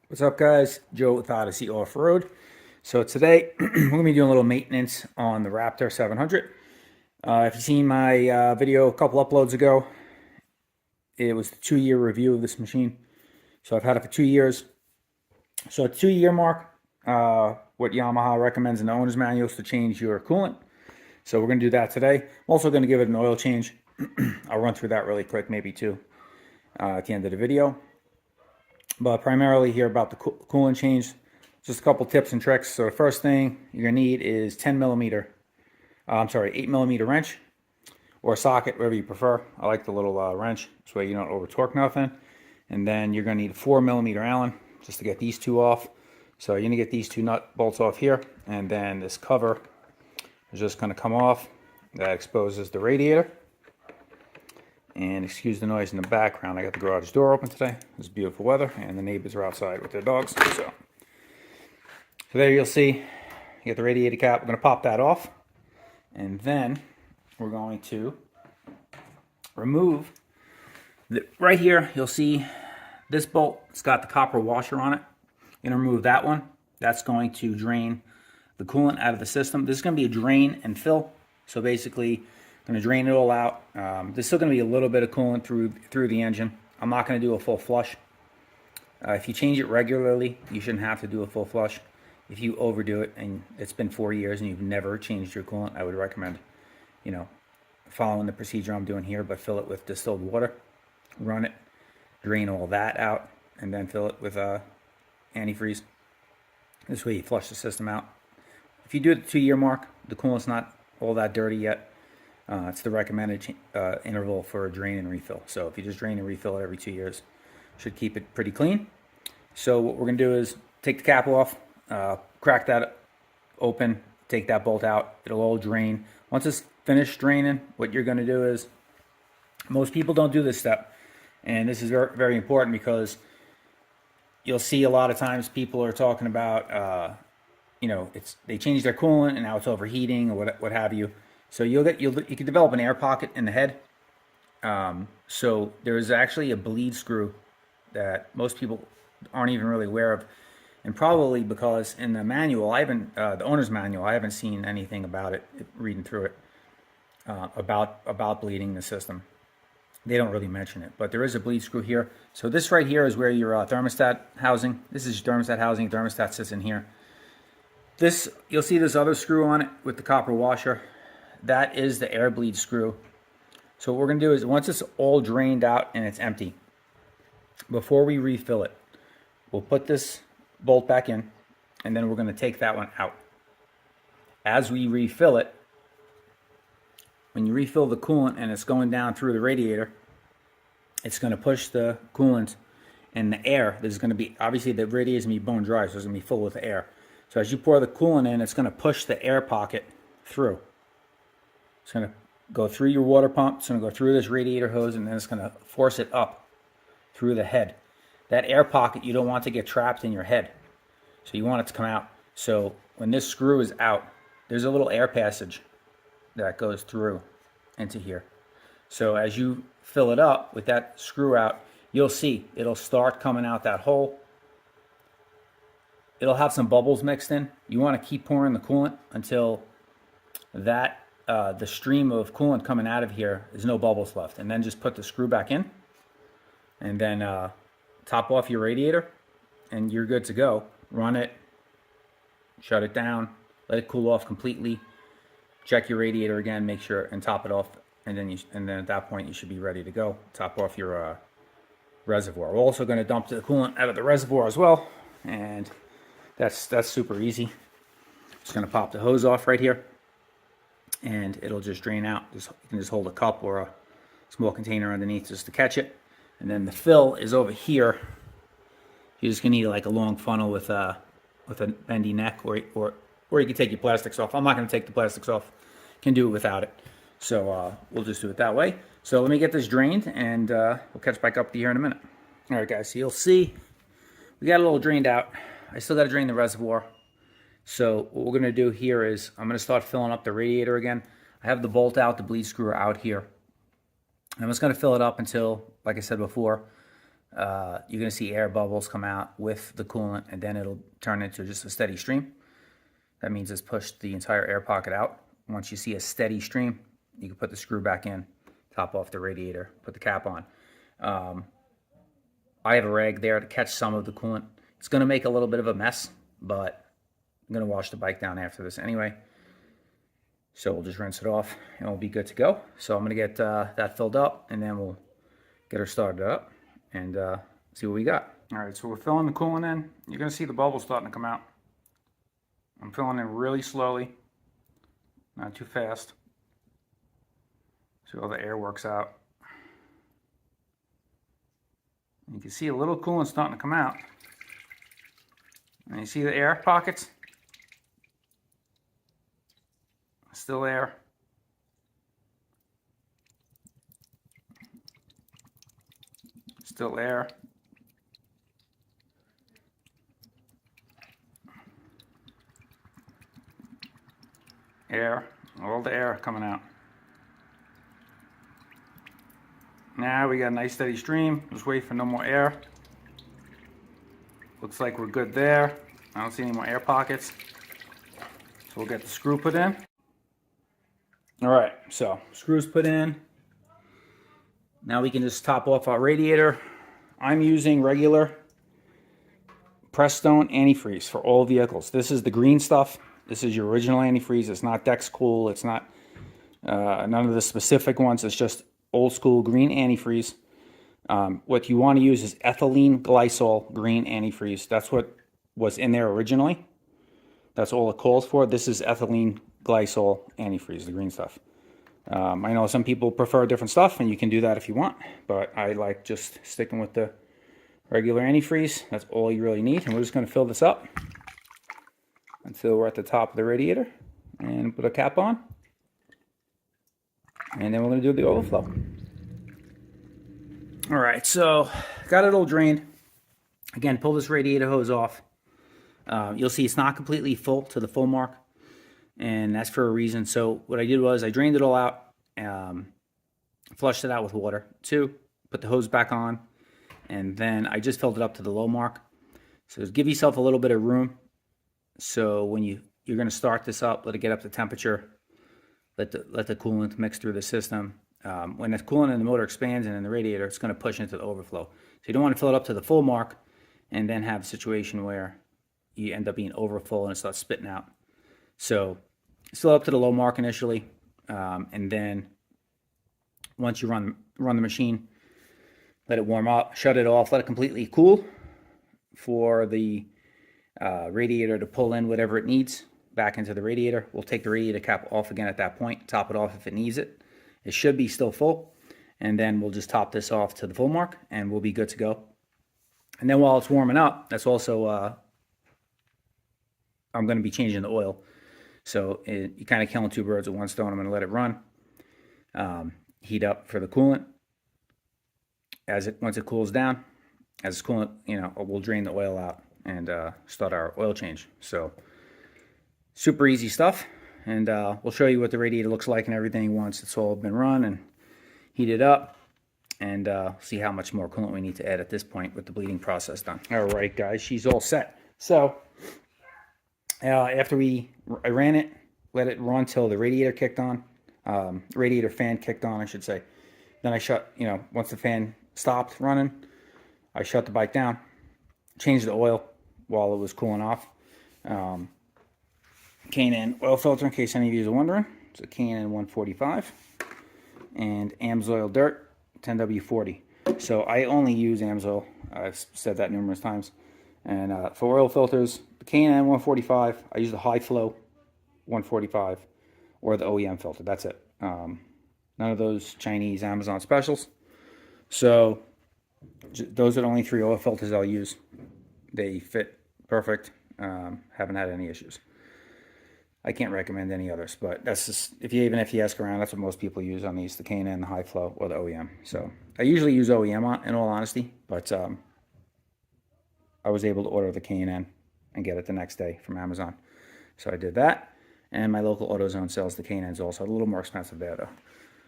What's up, guys? Joe with Odyssey Off-Road. So today we're going to be doing a little maintenance on the Raptor 700. If you've seen my video a couple uploads ago, it was the 2-year review of this machine. So I've had it for 2 years. So at the 2-year mark, what Yamaha recommends in the owner's manual is to change your coolant. So we're going to do that today. I'm also going to give it an oil change. I'll run through that really quick, maybe two, at the end of the video. But primarily here about the coolant change, just a couple tips and tricks. So the first thing you're gonna need is 8 millimeter wrench or socket, whatever you prefer. I like the little wrench, so you don't over torque nothing. And then you're gonna need a 4 millimeter Allen just to get these two off. So you're gonna get these two nut bolts off here, and then this cover is just gonna come off. That exposes the radiator. And excuse the noise in the background. I got the garage door open today. It's beautiful weather, and the neighbors are outside with their dogs. So there you'll see, you get the radiator cap. We're going to pop that off, and then we're going to remove right here. You'll see this bolt. It's got the copper washer on it. You're going to remove that one. That's going to drain the coolant out of the system. This is going to be a drain and fill. So basically, going to drain it all out. There's still going to be a little bit of coolant through the engine. I'm not going to do a full flush. If you change it regularly, you shouldn't have to do a full flush. If you overdo it and it's been 4 years and you've never changed your coolant, I would recommend, following the procedure I'm doing here, but fill it with distilled water, run it, drain all that out, and then fill it with antifreeze. This way you flush the system out. If you do it at the 2-year mark, the coolant's not all that dirty yet. It's the recommended interval for a drain and refill. So if you just drain and refill it every 2 years, should keep it pretty clean. So what we're going to do is take the cap off, crack that open, take that bolt out. It'll all drain. Once it's finished draining, what you're going to do is, most people don't do this step. And this is very, very important because you'll see a lot of times people are talking about, they change their coolant and now it's overheating or what have you. So you can develop an air pocket in the head. So there's actually a bleed screw that most people aren't even really aware of, and probably because in the manual, the owner's manual, I haven't seen anything about it. Reading through it about bleeding the system, they don't really mention it, but there is a bleed screw here. So this right here is where your thermostat housing. This is your thermostat housing. Thermostat sits in here. This, you'll see this other screw on it with the copper washer. That is the air bleed screw. So what we're going to do is, once it's all drained out and it's empty, before we refill it, we'll put this bolt back in, and then we're going to take that one out. As we refill it, when you refill the coolant and it's going down through the radiator, it's going to push the coolant and the air. There's going to be, obviously the radiator is going to be bone dry, so it's going to be full with air. So as you pour the coolant in, it's going to push the air pocket through. It's going to go through your water pump. It's going to go through this radiator hose, and then it's going to force it up through the head. That air pocket, you don't want to get trapped in your head. So you want it to come out. So when this screw is out, there's a little air passage that goes through into here. So as you fill it up with that screw out, you'll see it'll start coming out that hole. It'll have some bubbles mixed in. You want to keep pouring the coolant until that the stream of coolant coming out of here is no bubbles left, and then just put the screw back in, and then top off your radiator, and you're good to go. Run it, shut it down, let it cool off completely. Check your radiator again, make sure, and top it off, and then at that point you should be ready to go. Top off your reservoir. We're also going to dump the coolant out of the reservoir as well, and that's super easy. Just going to pop the hose off right here, and it'll just drain out. You can just hold a cup or a small container underneath just to catch it. And then the fill is over here. You're just gonna need like a long funnel with a bendy neck, or you can take your plastics off. I'm not gonna take the plastics off. You can do it without it. So we'll just do it that way. So let me get this drained, and we'll catch back up to you here in a minute. All right, guys. So you'll see we got a little drained out. I still got to drain the reservoir. So what we're going to do here is I'm going to start filling up the radiator again. I have the bolt out, the bleed screw out here. I'm just going to fill it up until, like I said before, you're going to see air bubbles come out with the coolant, and then it'll turn into just a steady stream. That means it's pushed the entire air pocket out. Once you see a steady stream, you can put the screw back in, top off the radiator, put the cap on. I have a rag there to catch some of the coolant. It's going to make a little bit of a mess, but I'm going to wash the bike down after this anyway. So we'll just rinse it off and we'll be good to go. So I'm going to get that filled up, and then we'll get her started up and see what we got. All right, so we're filling the coolant in. You're going to see the bubbles starting to come out. I'm filling in really slowly, not too fast. See all the air works out. And you can see a little coolant starting to come out. And you see the air pockets? Still air. Still air. Air. All the air coming out. Now we got a nice steady stream. Just wait for no more air. Looks like we're good there. I don't see any more air pockets. So we'll get the screw put in. Alright, so screws put in. Now we can just top off our radiator. I'm using regular Prestone antifreeze for all vehicles. This is the green stuff. This is your original antifreeze. It's not Dex Cool. It's not none of the specific ones. It's just old school green antifreeze. What you want to use is ethylene glycol green antifreeze. That's what was in there originally. That's all it calls for. This is ethylene glycol antifreeze, the green stuff. I know some people prefer different stuff, and you can do that if you want, but I like just sticking with the regular antifreeze. That's all you really need, and we're just going to fill this up until we're at the top of the radiator and put a cap on, and then we're going to do the overflow. All right, so got it all drained. Again, pull this radiator hose off. You'll see it's not completely full to the full mark, and that's for a reason. So what I did was I drained it all out, flushed it out with water. 2, put the hose back on, and then I just filled it up to the low mark. So just give yourself a little bit of room. So when you're going to start this up, let it get up to temperature. Let the coolant mix through the system. When the coolant in the motor expands and in the radiator, it's going to push into the overflow. So you don't want to fill it up to the full mark and then have a situation where you end up being overfull and it starts spitting out. So fill up to the low mark initially, and then once you run the machine, let it warm up, shut it off, let it completely cool for the radiator to pull in whatever it needs back into the radiator. We'll take the radiator cap off again at that point, top it off if it needs it. It should be still full, and then we'll just top this off to the full mark and we'll be good to go. And then while it's warming up, that's also I'm going to be changing the oil. So you're kind of killing 2 birds with 1 stone. I'm going to let it run, heat up for the coolant. Once it cools down, as it's cooling, we'll drain the oil out and start our oil change. So super easy stuff, and we'll show you what the radiator looks like and everything once it's all been run and heated up, and see how much more coolant we need to add at this point with the bleeding process done. All right, guys, she's all set. So after I ran it, let it run till the radiator kicked on, radiator fan kicked on, I should say. Then I shut, once the fan stopped running, I shut the bike down, changed the oil while it was cooling off. K&N oil filter, in case any of you are wondering. It's a K&N 145, and Amsoil Dirt 10W40. So I only use Amsoil. I've said that numerous times. And for oil filters, the K&N 145, I use the high flow 145 or the OEM filter. That's it. None of those Chinese Amazon specials. So those are the only 3 oil filters I'll use. They fit perfect. Haven't had any issues. I can't recommend any others, but that's just, even if you ask around, that's what most people use on these, the K&N, the high flow, or the OEM. So I usually use OEM in all honesty, but I was able to order the K&N and get it the next day from Amazon. So I did that, and my local AutoZone sells the K&Ns also. A little more expensive there though.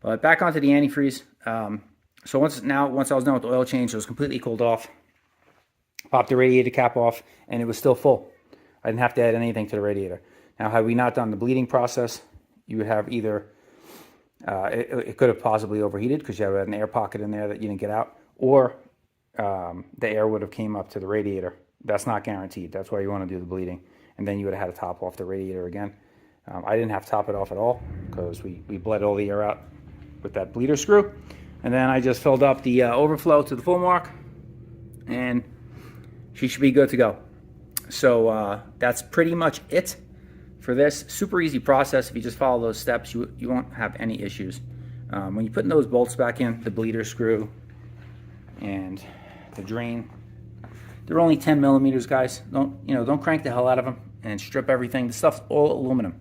But back onto the antifreeze. So once I was done with the oil change, it was completely cooled off. Popped the radiator cap off, and it was still full. I didn't have to add anything to the radiator. Now, had we not done the bleeding process, you would have either, it could have possibly overheated because you had an air pocket in there that you didn't get out, or the air would have came up to the radiator. That's not guaranteed. That's why you want to do the bleeding. And then you would have had to top off the radiator again. I didn't have to top it off at all because we bled all the air out with that bleeder screw. And then I just filled up the overflow to the full mark, and she should be good to go. So that's pretty much it for this. Super easy process. If you just follow those steps, you won't have any issues. When you put those bolts back in, the bleeder screw and the drain, they're only 10 millimeters, guys. Don't crank the hell out of them and strip everything. The stuff's all aluminum.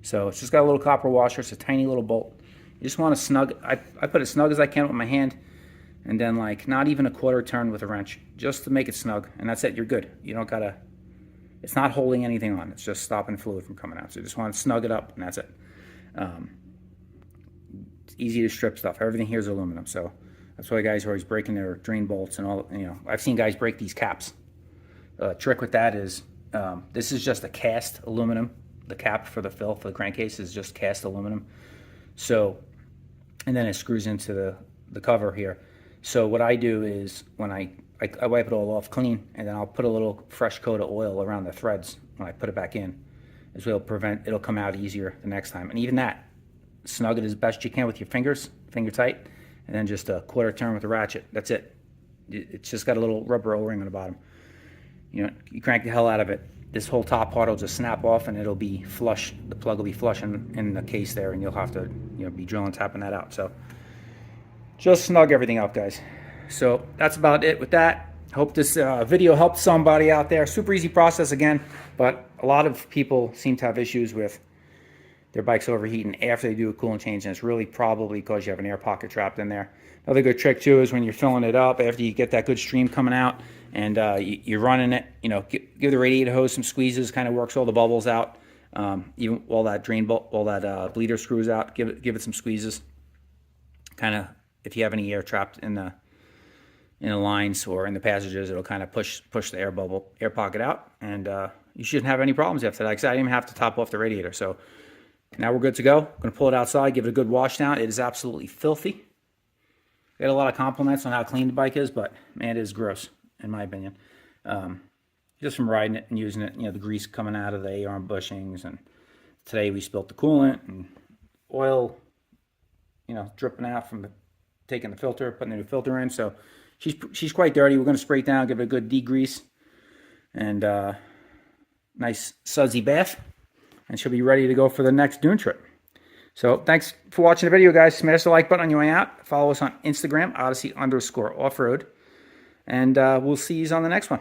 So it's just got a little copper washer. It's a tiny little bolt. You just want to snug, I put it snug as I can with my hand, and then like not even a quarter turn with a wrench, just to make it snug, and that's it. You're good. You don't gotta, it's not holding anything on. It's just stopping fluid from coming out. So you just want to snug it up, and that's it. It's easy to strip stuff. Everything here is aluminum, so that's why guys are always breaking their drain bolts and all. I've seen guys break these caps. Trick with that is, this is just a cast aluminum. The cap for the fill for the crankcase is just cast aluminum. So, and then it screws into the cover here. So what I do is when I wipe it all off clean, and then I'll put a little fresh coat of oil around the threads when I put it back in. This will prevent, it'll come out easier the next time. And even that, snug it as best you can with your fingers, finger tight, and then just a quarter turn with the ratchet. That's it. It's just got a little rubber O-ring on the bottom. You crank the hell out of it. This whole top part will just snap off, and it'll be flush. The plug will be flush in the case there, and you'll have to be drilling, tapping that out. So just snug everything up, guys. So that's about it with that. Hope this video helped somebody out there. Super easy process again, but a lot of people seem to have issues with their bikes overheating after they do a coolant change, and it's really probably because you have an air pocket trapped in there. Another good trick too is when you're filling it up, after you get that good stream coming out, and you're running it, give the radiator hose some squeezes, kind of works all the bubbles out. Even all that drain bolt, all that bleeder screws out, give it some squeezes. Kind of, if you have any air trapped in the lines or in the passages, it'll kind of push the air pocket out, and you shouldn't have any problems after that. Because I didn't even have to top off the radiator. So now we're good to go. I'm going to pull it outside, give it a good wash down. It is absolutely filthy. I got a lot of compliments on how clean the bike is, but man, it is gross, in my opinion. Just from riding it and using it, the grease coming out of the A-arm bushings, and today we spilt the coolant and oil, dripping out from taking the filter, putting the new filter in. So she's quite dirty. We're going to spray it down, give it a good degrease, and nice sudsy bath, and she'll be ready to go for the next dune trip. So thanks for watching the video, guys. Smash the like button on your way out. Follow us on Instagram, Odyssey_offroad. And we'll see you on the next one.